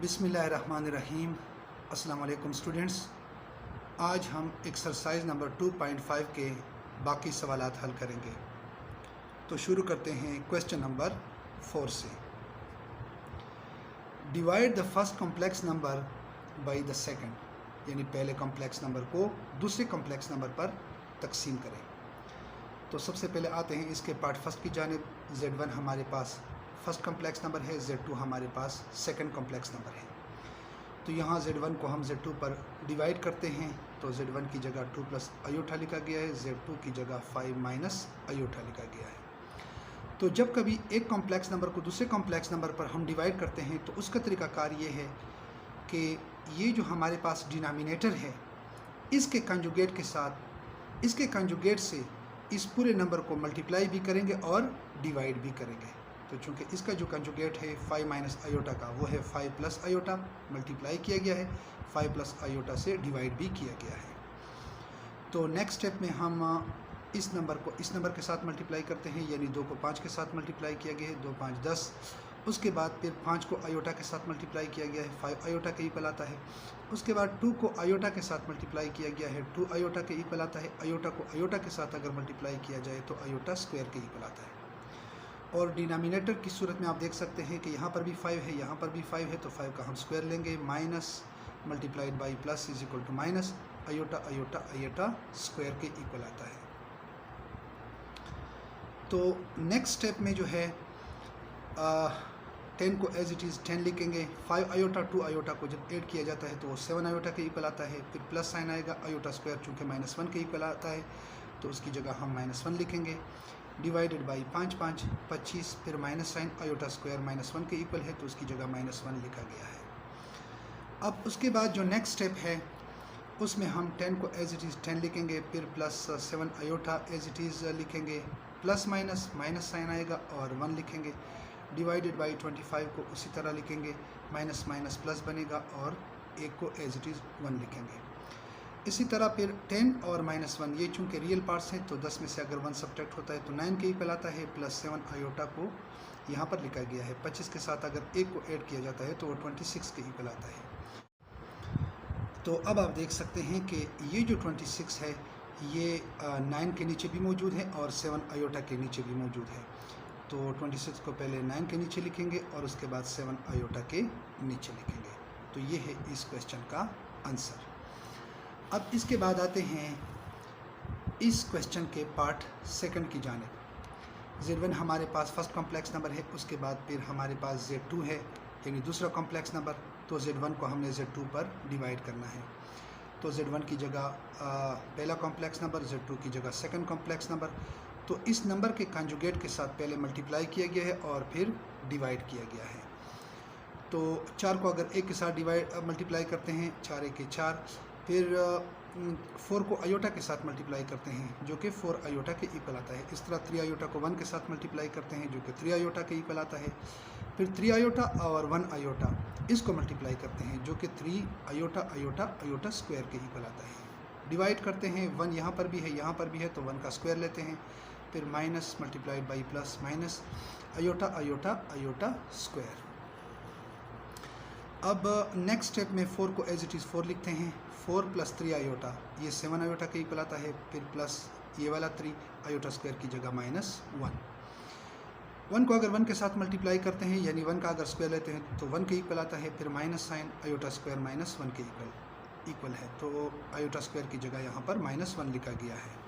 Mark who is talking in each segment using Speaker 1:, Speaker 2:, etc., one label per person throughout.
Speaker 1: बिस्मिल्लाहिर्रहमानिर्रहीम। अस्सलाम वालेकुम स्टूडेंट्स। आज हम एक्सरसाइज नंबर 2.5 के बाकी सवालात हल करेंगे। तो शुरू करते हैं क्वेश्चन नंबर 4 से। Divide the first complex number by the second, यानी पहले कॉम्प्लेक्स नंबर को दूसरे कॉम्प्लेक्स नंबर पर तकसीम करें। तो सबसे पहले आते हैं इसके पार्ट फर्स्ट की जानिब। Z1 हमारे पास फर्स्ट कॉम्प्लेक्स नंबर है, Z2 हमारे पास सेकंड कॉम्प्लेक्स नंबर है। तो यहाँ Z1 को हम Z2 पर डिवाइड करते हैं, तो Z1 की जगह 2 प्लस आयोटा लिखा गया है, Z2 की जगह 5 माइनस आयोटा लिखा गया है। तो जब कभी एक कॉम्प्लेक्स नंबर को दूसरे कॉम्प्लेक्स नंबर पर हम डिवाइड करते हैं तो उसका तरीकाकार ये है कि ये जो हमारे पास डिनोमिनेटर है इसके कंजुगेट के साथ, इसके कंजुगेट से इस पूरे नंबर को मल्टीप्लाई भी करेंगे और डिवाइड भी करेंगे। तो चूँकि इसका जो कंजुगेट है 5 माइनस आयोटा का, वो है 5 प्लस आयोटा, मल्टीप्लाई किया गया है, 5 प्लस आयोटा से डिवाइड भी किया गया है। तो नेक्स्ट स्टेप में हम इस नंबर को इस नंबर के साथ मल्टीप्लाई करते हैं, यानी 2 को 5 के साथ मल्टीप्लाई किया गया है, 2 5 10। उसके बाद फिर 5 को आयोटा के साथ मल्टीप्लाई किया गया है, 5 आयोटा के इक्वल आता है। उसके बाद 2 को आयोटा के साथ मल्टीप्लाई किया गया है, 2 आयोटा के इक्वल आता है। आयोटा को आयोटा के साथ अगर मल्टीप्लाई किया जाए तो आयोटा स्क्वायर के इक्वल आता है। और डिनोमिनेटर की सूरत में आप देख सकते हैं कि यहाँ पर भी 5 है, यहाँ पर भी 5 है, तो 5 का हम स्क्वायर लेंगे। Minus multiplied by plus is equal to minus, iota iota iota square के इक्वल आता है। तो नेक्स्ट स्टेप में जो है 10 को एज इट इज़ 10 लिखेंगे। 5 आयोटा 2 आयोटा को जब ऐड किया जाता है तो वो 7 आयोटा के इक्वल आता है। फिर प्लस साइन आएगा, आयोटा स्क्वायर चूँकि -1 के इक्वल आता है तो उसकी जगह हम -1 लिखेंगे। डिवाइडेड बाई 5 5 25, फिर माइनस साइन, आयोटा स्क्वायर -1 के इक्वल है तो उसकी जगह -1 लिखा गया है। अब उसके बाद जो नेक्स्ट स्टेप है उसमें हम 10 को एज इट इज़ 10 लिखेंगे, फिर plus 7 iota as it is लिखेंगे, प्लस माइनस माइनस साइन आएगा और 1 लिखेंगे। डिवाइडेड बाई 25 को उसी तरह लिखेंगे, माइनस माइनस प्लस बनेगा और 1 को एज इट इज़ 1 लिखेंगे। इसी तरह फिर 10 और -1, ये चूँकि रियल पार्ट्स हैं तो 10 में से अगर 1 सब्ट्रैक्ट होता है तो 9 के इक्वल आता है, प्लस 7 आयोटा को यहाँ पर लिखा गया है। 25 के साथ अगर 1 को ऐड किया जाता है तो वो 26 के इक्वल आता है। तो अब आप देख सकते हैं कि ये जो 26 है ये 9 के नीचे भी मौजूद है और 7 आयोटा के नीचे भी मौजूद है। तो 26 को पहले 9 के नीचे लिखेंगे और उसके बाद 7 आयोटा के नीचे लिखेंगे। तो ये है इस क्वेश्चन का आंसर। अब इसके बाद आते हैं इस क्वेश्चन के पार्ट सेकंड की जानिब। Z1 हमारे पास फर्स्ट कॉम्प्लेक्स नंबर है, उसके बाद फिर हमारे पास Z2 है, यानी दूसरा कॉम्प्लेक्स नंबर। तो Z1 को हमने Z2 पर डिवाइड करना है। तो Z1 की जगह पहला कॉम्प्लेक्स नंबर, Z2 की जगह सेकंड कॉम्प्लेक्स नंबर। तो इस नंबर के कंजुगेट के साथ पहले मल्टीप्लाई किया गया है और फिर डिवाइड किया गया है। तो 4 को अगर 1 के साथ मल्टीप्लाई करते हैं, 4 1 4, फिर 4 को आयोटा के साथ मल्टीप्लाई करते हैं जो कि 4 आयोटा के इक्वल आता है। इस तरह 3 आयोटा को 1 के साथ मल्टीप्लाई करते हैं जो कि 3 आयोटा के इक्वल आता है। फिर 3 आयोटा और 1 आयोटा इसको मल्टीप्लाई करते हैं जो कि 3 आयोटा आयोटा आयोटा स्क्वायर के इक्वल आता है। डिवाइड करते हैं, 1 यहाँ पर भी है, यहाँ पर भी है, तो 1 का स्क्वायर लेते हैं। फिर minus multiplied by plus, minus iota iota iota square. अब नेक्स्ट स्टेप में 4 को एज इट इज़ 4 लिखते हैं। 4 प्लस 3 आयोटा, ये 7 आयोटा के इक्वल आता है। फिर प्लस ये वाला 3 आयोटा स्क्वायर की जगह -1। 1 को अगर 1 के साथ मल्टीप्लाई करते हैं, यानी 1 का अगर स्क्वायर लेते हैं तो 1 के इक्वल आता है। फिर माइनस साइन, आयोटा स्क्वायर -1 के इक्वल है, तो आयोटा स्क्वायर की जगह यहाँ पर -1 लिखा गया है।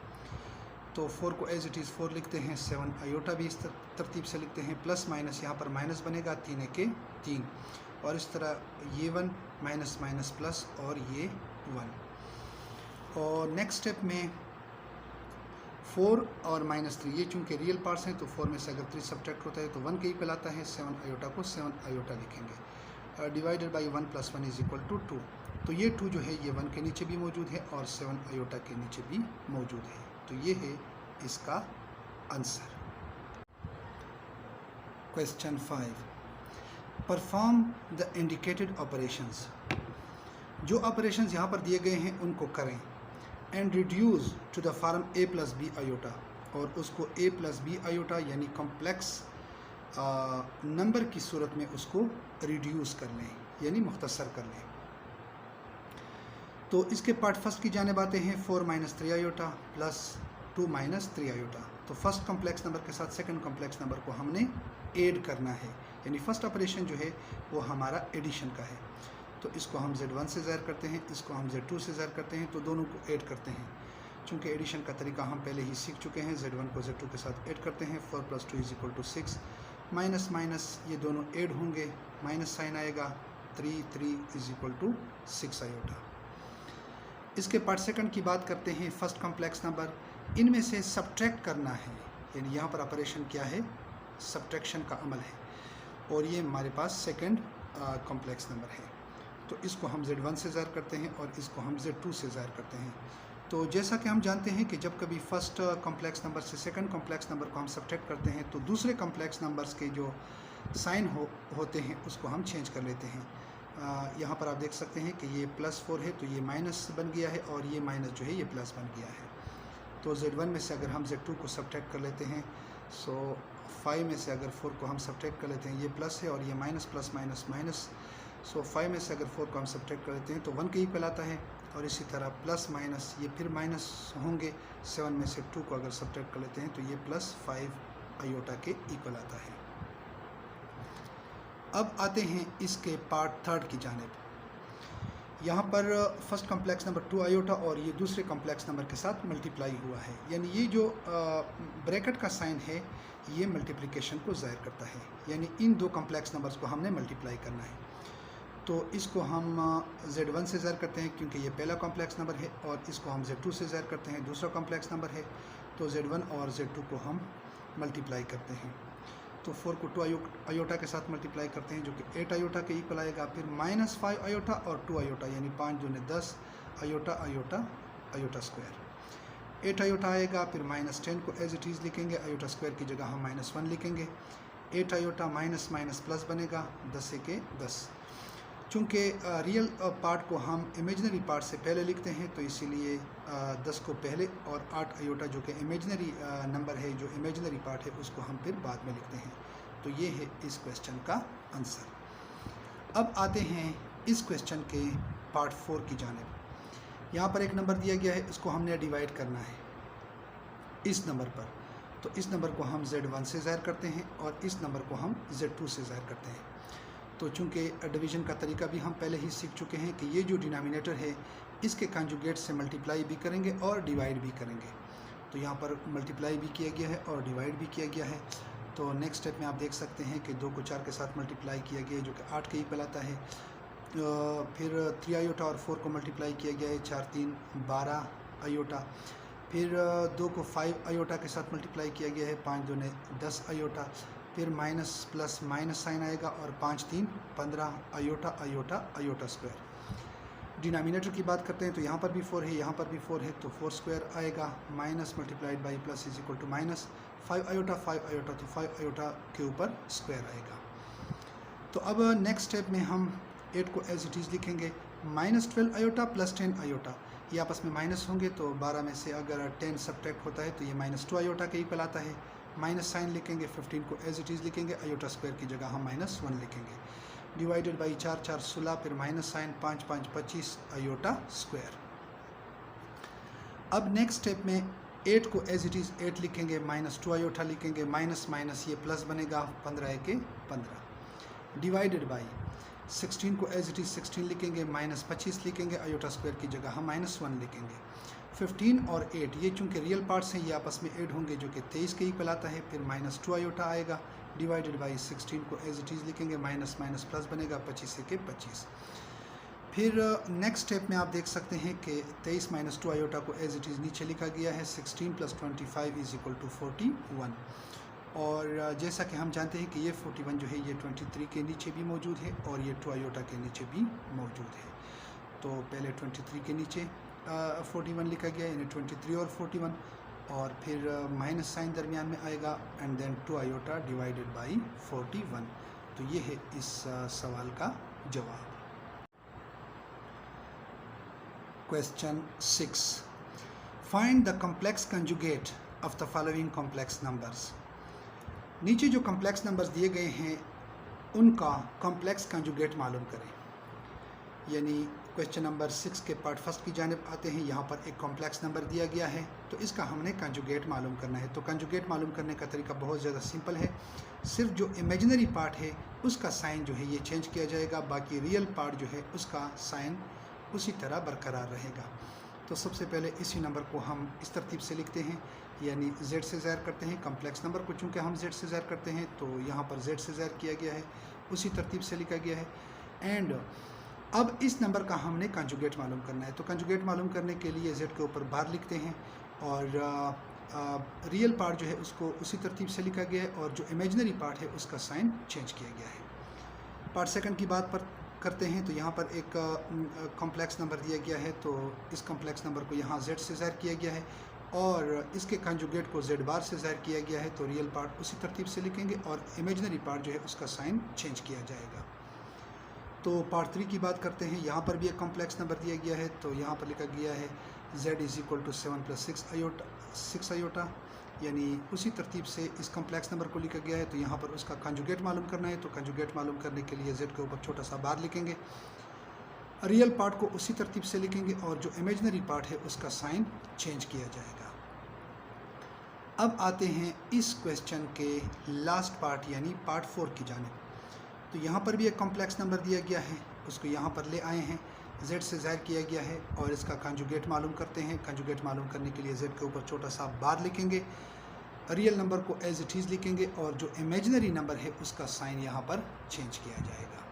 Speaker 1: तो 4 को एज इट इज़ 4 लिखते हैं। 7 आयोटा भी इस तरतीब से लिखते हैं। प्लस माइनस यहाँ पर माइनस बनेगा, 3 1 3, और इस तरह ये 1 माइनस माइनस प्लस और ये 1। और नेक्स्ट स्टेप में 4 और -3, ये चूँकि रियल पार्ट्स हैं तो 4 में से अगर 3 सब्ट्रैक्ट होता है तो 1 के इक्वल आता है। 7 आयोटा को 7 आयोटा लिखेंगे। Divided by 1 plus 1 is equal to 2। तो ये 2 जो है ये 1 के नीचे भी मौजूद है और 7 आयोटा के नीचे भी मौजूद है। तो ये है इसका answer. Question 5, perform the indicated operations. जो ऑपरेशंस यहाँ पर दिए गए हैं उनको करें। And reduce to the form a plus B iota, और उसको a प्लस बी आयोटा यानी कॉम्प्लेक्स नंबर की सूरत में उसको रिड्यूस कर लें। यानी मुख्तसर कर लें। तो इसके पार्ट फर्स्ट की जानिब आते हैं। 4 minus 3 iota plus 2 minus 3 iota. तो फर्स्ट कॉम्प्लेक्स नंबर के साथ सेकंड कॉम्प्लेक्स नंबर को हमने ऐड करना है, यानी फर्स्ट ऑपरेशन जो है वो हमारा एडिशन का है। तो इसको हम Z1 से ज़ाहिर करते हैं, इसको हम Z2 से ज़ाहिर करते हैं, तो दोनों को ऐड करते हैं। चूँकि एडिशन का तरीका हम पहले ही सीख चुके हैं, Z1 को Z2 के साथ ऐड करते हैं। 4 + 2 = 6, माइनस माइनस ये दोनों ऐड होंगे, माइनस साइन आएगा, 3 = 6 आयोटा। इसके पार्ट सेकंड की बात करते हैं। फर्स्ट कॉम्प्लेक्स नंबर, इनमें से सब्ट्रैक्ट करना है, यानी यहाँ पर ऑपरेशन क्या है, सब्ट्रैक्शन का अमल है, और ये हमारे पास सेकंड कॉम्प्लेक्स नंबर है। तो इसको हम Z1 से ज़ाहिर करते हैं और इसको हम Z2 से ज़ाहिर करते हैं। तो जैसा कि हम जानते हैं कि जब कभी फर्स्ट कॉम्प्लेक्स नंबर से सेकंड कॉम्प्लेक्स नंबर को हम सब्ट्रैक्ट करते हैं तो दूसरे कॉम्प्लेक्स नंबर्स के जो साइन होते हैं उसको हम चेंज कर लेते हैं। यहाँ पर आप देख सकते हैं कि ये +4 है तो ये माइनस बन गया है, और ये माइनस जो है ये प्लस बन गया है। तो Z1 में से अगर हम Z2 को सब्ट्रैक्ट कर लेते हैं, सो 5 में से अगर 4 को हम सब्ट्रैक्ट कर लेते हैं, ये प्लस है और ये माइनस प्लस माइनस माइनस, सो 5 में से अगर 4 को हम सब्ट्रैक्ट कर लेते हैं तो 1 के इक्वल आता है, और इसी तरह प्लस माइनस ये फिर माइनस होंगे। 7 में से 2 को अगर सब्ट्रैक्ट कर लेते हैं तो ये +5 आयोटा के इक्वल आता है। अब आते हैं इसके पार्ट थर्ड की जानिब। यहाँ पर फर्स्ट कॉम्प्लेक्स नंबर 2 आयोटा और ये दूसरे कॉम्प्लेक्स नंबर के साथ मल्टीप्लाई हुआ है, यानी ये जो ब्रैकेट का साइन है ये मल्टीप्लिकेशन को ज़ाहिर करता है, यानी इन दो कॉम्प्लेक्स नंबर्स को हमने मल्टीप्लाई करना है। तो इसको हम Z1 से ज़ाहिर करते हैं क्योंकि ये पहला कॉम्प्लेक्स नंबर है, और इसको हम Z2 से ज़ाहिर करते हैं, दूसरा कॉम्प्लेक्स नंबर है। तो Z1 और Z2 को हम मल्टीप्लाई करते हैं। तो 4 को 2 आयोटा के साथ मल्टीप्लाई करते हैं जो कि 8 आयोटा के इक्वल आएगा, फिर -5 आयोटा और 2 आयोटा, यानी 5 दूने 10 iota iota iota square. 8 iota आएगा, फिर -10 को एज इट इज़ लिखेंगे, आयोटा स्क्वायर की जगह हम -1 लिखेंगे। 8 आयोटा माइनस माइनस प्लस बनेगा, 10 के 10। चूँकि रियल पार्ट को हम इमेजनरी पार्ट से पहले लिखते हैं तो इसीलिए 10 को पहले और 8 आयोटा जो कि इमेजनरी नंबर है, जो इमेजनरी पार्ट है, उसको हम फिर बाद में लिखते हैं। तो ये है इस क्वेश्चन का आंसर। अब आते हैं इस क्वेश्चन के पार्ट 4 की जानिब। यहाँ पर एक नंबर दिया गया है, इसको हमने डिवाइड करना है इस नंबर पर। तो इस नंबर को हम Z1 से ज़ाहिर करते हैं और इस नंबर को हम Z2 से ज़ाहिर करते हैं। तो चूँकि डिवीज़न का तरीका भी हम पहले ही सीख चुके हैं कि ये जो डिनोमिनेटर है इसके कंजुगेट से मल्टीप्लाई भी करेंगे और डिवाइड भी करेंगे। तो यहाँ पर मल्टीप्लाई भी किया गया है और डिवाइड भी किया गया है। तो नेक्स्ट स्टेप में आप देख सकते हैं कि 2 को 4 के साथ मल्टीप्लाई किया गया है जो कि 8 के इक्वल आता है। फिर 3 आयोटा और 4 को मल्टीप्लाई किया गया है, 4 3 12 आयोटा। फिर 2 को 5 आयोटा के साथ मल्टीप्लाई किया गया है, 5 दूने 10 आयोटा। फिर माइनस प्लस माइनस साइन आएगा और 5 3 15 iota iota iota square. Denominator की बात करते हैं तो यहाँ पर भी 4 है, यहाँ पर भी 4 है, तो 4 स्क्वायर आएगा, minus multiplied by plus = minus 5 iota 5 iota, तो 5 आयोटा के ऊपर स्क्वायर आएगा। तो अब नेक्स्ट स्टेप में हम 8 को एज इट इज़ लिखेंगे, -12 आयोटा प्लस 10 आयोटा। ये आपस में माइनस होंगे तो 12 में से अगर 10 सब्ट्रैक्ट होता है तो ये -2 आयोटा के इक्वल आता है। माइनस साइन लिखेंगे, 15 को एज इट इज़ लिखेंगे, आयोटा स्क्वायर की जगह हम -1 लिखेंगे। डिवाइडेड बाई 4 4 16, फिर माइनस साइन 5 5 25 आयोटा स्क्वायर। अब नेक्स्ट स्टेप में 8 को एज इट इज़ 8 लिखेंगे, -2 आयोटा लिखेंगे, माइनस माइनस ये प्लस बनेगा, 15 के 15। डिवाइडेड बाई 16 को एज इट इज़ 16 लिखेंगे, -25 लिखेंगे, आयोटा स्क्वायर की जगह हम -1 लिखेंगे। 15 और 8 ये चूँकि रियल पार्ट्स हैं ये आपस में ऐड होंगे जो कि 23 के इक्वल आता है। फिर -2 आयोटा आएगा, डिवाइडेड बाई 16 को एज इट इज़ लिखेंगे, माइनस माइनस प्लस बनेगा, 25 के 25। फिर नेक्स्ट स्टेप में आप देख सकते हैं कि 23 - 2 आयोटा को एज इट इज़ नीचे लिखा गया है, 16 + 25 = 41। और जैसा कि हम जानते हैं कि ये 41 जो है ये 23 के नीचे भी मौजूद है और ये 2 आयोटा के नीचे भी मौजूद है। तो पहले 23 के नीचे 41 लिखा गया, यानी 23 और 41, और फिर माइनस साइन दरमियान में आएगा, and then 2 iota divided by 41। तो ये है इस सवाल का जवाब। Question 6, find the complex conjugate of the following complex numbers. नीचे जो कॉम्प्लेक्स नंबर्स दिए गए हैं उनका कॉम्प्लेक्स कंजुगेट मालूम करें। यानी क्वेश्चन नंबर 6 के पार्ट फर्स्ट की जानिब आते हैं। यहाँ पर एक कॉम्प्लेक्स नंबर दिया गया है तो इसका हमने कंजुगेट मालूम करना है। तो कंजुगेट मालूम करने का तरीका बहुत ज़्यादा सिंपल है, सिर्फ जो इमेजिनरी पार्ट है उसका साइन जो है ये चेंज किया जाएगा, बाकी रियल पार्ट जो है उसका साइन उसी तरह बरकरार रहेगा। तो सबसे पहले इसी नंबर को हम इस तरतीब से लिखते हैं, यानी z से ज़ाहिर करते हैं। कम्प्लेक्स नंबर को चूँकि हम z से ज़ाहिर करते हैं तो यहाँ पर z से ज़ाहिर किया गया है, उसी तरतीब से लिखा गया है। एंड अब इस नंबर का हमने कंजुगेट मालूम करना है। तो कंजुगेट मालूम करने के लिए z के ऊपर बार लिखते हैं और रियल पार्ट जो है उसको उसी तरतीब से लिखा गया है और जो इमेजिनरी पार्ट है उसका साइन चेंज किया गया है। पार्ट सेकंड की बात पर करते हैं। तो यहाँ पर एक कॉम्प्लेक्स नंबर दिया गया है, तो इस कॉम्प्लेक्स नंबर को यहाँ z से ज़ाहिर किया गया है और इसके कंजुगेट को z बार से ज़ाहिर किया गया है। तो रियल पार्ट उसी तरतीब से लिखेंगे और इमेजिनरी पार्ट जो है उसका साइन चेंज किया जाएगा। तो पार्ट 3 की बात करते हैं। यहाँ पर भी एक कॉम्प्लेक्स नंबर दिया गया है, तो यहाँ पर लिखा गया है z = 7 + 6 आयोटा, यानी उसी तरतीब से इस कॉम्प्लेक्स नंबर को लिखा गया है। तो यहाँ पर उसका कंजुगेट मालूम करना है। तो कंजुगेट मालूम करने के लिए z के ऊपर छोटा सा बार लिखेंगे, रियल पार्ट को उसी तरतीब से लिखेंगे और जो इमेजिनरी पार्ट है उसका साइन चेंज किया जाएगा। अब आते हैं इस क्वेश्चन के लास्ट पार्ट यानी पार्ट 4 की जानिब। तो यहाँ पर भी एक कॉम्प्लेक्स नंबर दिया गया है, उसको यहाँ पर ले आए हैं, z से ज़ाहिर किया गया है और इसका कंजुगेट मालूम करते हैं। कंजुगेट मालूम करने के लिए z के ऊपर छोटा सा बार लिखेंगे, रियल नंबर को एज इट इज़ लिखेंगे और जो इमेजिनरी नंबर है उसका साइन यहाँ पर चेंज किया जाएगा।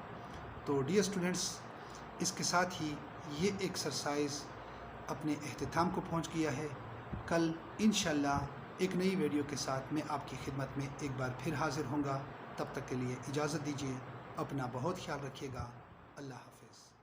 Speaker 1: तो डियर स्टूडेंट्स, इसके साथ ही ये एक्सरसाइज अपने अख्तिताम को पहुँच गया है। कल इंशाल्लाह एक नई वीडियो के साथ मैं आपकी खिदमत में एक बार फिर हाज़िर होऊंगा। तब तक के लिए इजाज़त दीजिए, अपना बहुत ख्याल रखिएगा। अल्लाह हाफ़िज़।